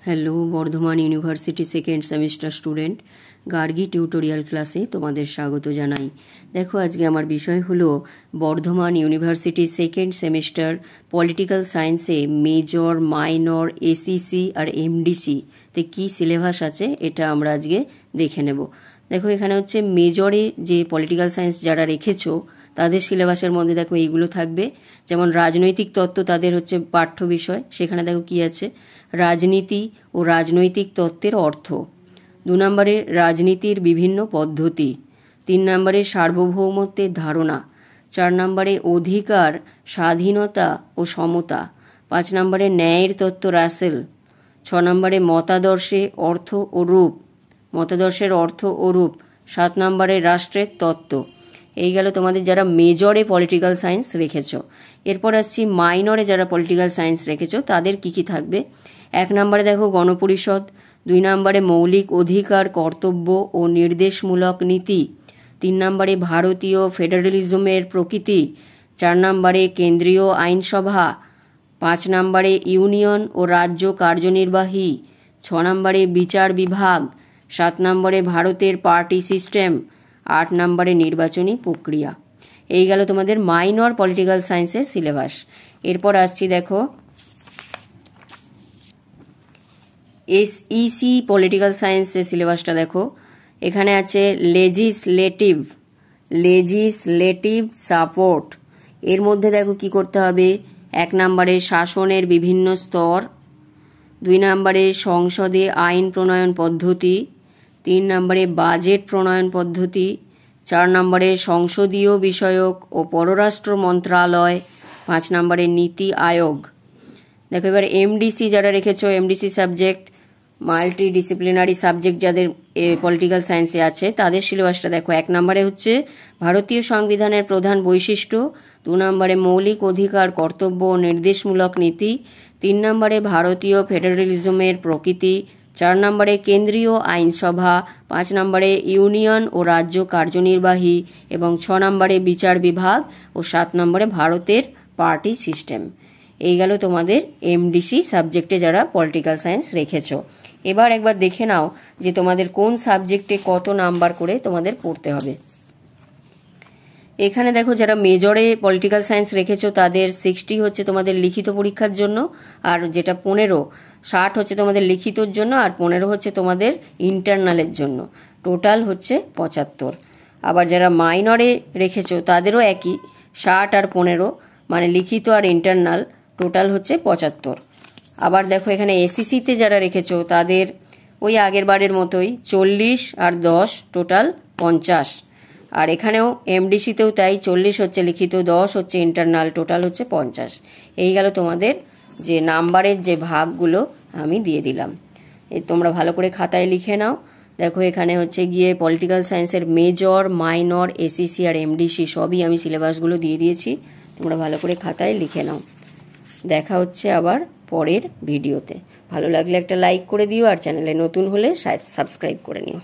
Hello Bardhaman university second semester student, Gargi tutorial ক্লাসে তোমাদের স্বাগত জানাই। দেখো, আজকে আমার বিষয় হলো Bardhaman university second semester political সায়েন্সে মেজর, মাইনর, এসিসি আর এমডিসি তে কী সিলেবাস আছে এটা আমরা আজকে দেখে নেব। দেখো, এখানে হচ্ছে মেজরে যে পলিটিক্যাল সায়েন্স যারা রেখেছো তাদের সিলেবাসের মধ্যে দেখো এইগুলো থাকবে। যেমন রাজনৈতিক তত্ত্ব তাদের হচ্ছে পাঠ্য বিষয়, সেখানে দেখো কি আছে, রাজনীতি ও রাজনৈতিক তত্ত্বের অর্থ। 2 নম্বরে রাজনীতির বিভিন্ন পদ্ধতি। 3 নম্বরে সার্বভৌমত্বের ধারণা। 4 নম্বরে অধিকার, স্বাধীনতা ও সমতা। 5 নম্বরে ন্যায়ের তত্ত্ব রাসেল। 6 নম্বরে মতাদর্শে অর্থ ও রূপ, মতাদর্শের অর্থ ও রূপ। 7 নম্বরে রাষ্ট্রের তত্ত্ব। এই গেল তোমাদের যারা মেজরে পলিটিক্যাল সায়েন্স রেখেছো। এরপর আসছি মাইনরে যারা পলিটিক্যাল সায়েন্স রেখেছো তাদের কি কি থাকবে। 1 নম্বরে দেখো গণপরিষদ। 2 নম্বরে মৌলিক অধিকার, কর্তব্য ও নির্দেশমূলক নীতি। 3 নম্বরে ভারতীয় ফেডারেলিজমের প্রকৃতি। 4 নম্বরে কেন্দ্রীয় আইনসভা। 5 নম্বরে ইউনিয়ন ও রাজ্য কার্যনির্বাহী। 6 নম্বরে বিচার বিভাগ। 7 নম্বরে ভারতের পার্টি সিস্টেম। 8 নম্বরে নির্বাচনী প্রক্রিয়া। এই গেল তোমাদের মাইনর পলিটিক্যাল সায়েন্সের সিলেবাস। এরপর আসছি দেখো এসইসি পলিটিক্যাল সায়েন্সের সিলেবাসটা দেখো। এখানে আছে লেজিসলেটিভ সাপোর্ট। এর মধ্যে দেখো কি করতে হবে। 1 নম্বরে শাসনের বিভিন্ন স্তর। 2 নম্বরে সংসদে আইন প্রণয়ন পদ্ধতি। 3 নম্বরে বাজেট প্রণয়ন পদ্ধতি। 4 নম্বরে সংসদীয় বিষয়ক ও পররাষ্ট্র মন্ত্রণালয়। 5 নম্বরে নীতি আয়োগ। দেখো এবার এমডিসি যারা রেখেছো, MDC subject multi disciplinary subject যাদের পলিটিক্যাল সায়েন্সে আছে তাদের সিলেবাসটা দেখো। 1 নম্বরে হচ্ছে ভারতীয় সংবিধানের প্রধান বৈশিষ্ট্য। 2 নম্বরে মৌলিক অধিকার, কর্তব্য ও নির্দেশমূলক নীতি। 3 নম্বরে ভারতীয় ফেডারেলিজমের প্রকৃতি। 4 নম্বরে কেন্দ্রীয় আইনসভা। 5 নম্বরে ইউনিয়ন ও রাজ্য কার্যনির্বাহী এবং 6 নম্বরে বিচার বিভাগ ও 7 নম্বরে ভারতের পার্টি সিস্টেম। এই গেল তোমাদের এমডিসি সাবজেক্টে যারা পলিটিক্যাল সায়েন্স রেখেছো। এবার একবার দেখে নাও যে তোমাদের কোন সাবজেক্টে কত নাম্বার করে তোমাদের পড়তে হবে। এখানে দেখো যারা মেজরে পলিটিক্যাল সায়েন্স রেখেছো তাদের 60 হচ্ছে তোমাদের লিখিত পরীক্ষার জন্য, আর যেটা 60 হচ্ছে তোমাদের লিখিতর জন্য, আর 15 হচ্ছে তোমাদের ইন্টারনালের জন্য। টোটাল হচ্ছে 75। আবার যারা মাইনরে রেখেছো তাদেরও একই, 60 আর 15, মানে লিখিত আর ইন্টারনাল, টোটাল হচ্ছে 75। আবার দেখো এখানে এসিসিতে যারা রেখেছো তাদের ওই আগের বারের মতোই 40 আর 10, টোটাল 50। আর এখানেও এমডিসিতেও তাই, 40 হচ্ছে লিখিত, 10 হচ্ছে ইন্টারনাল, টোটাল হচ্ছে 50। এই গেল তোমাদের যে নাম্বারের যে ভাগগুলো আমি দিয়ে দিলাম। তোমরা ভালো করে খাতায় লিখে নাও। দেখো এখানে হচ্ছে গিয়ে পলিটিক্যাল সায়েন্সের মেজর, মাইনর, এসিসি আর এমডিসি সবই আমি সিলেবাসগুলো দিয়ে দিয়েছি। তোমরা ভালো করে খাতায় লিখে নাও। দেখা হচ্ছে আবার পরের ভিডিওতে। ভালো লাগলে একটা লাইক করে দিও, আর চ্যানেলে নতুন হলে সাবস্ক্রাইব করে নিও।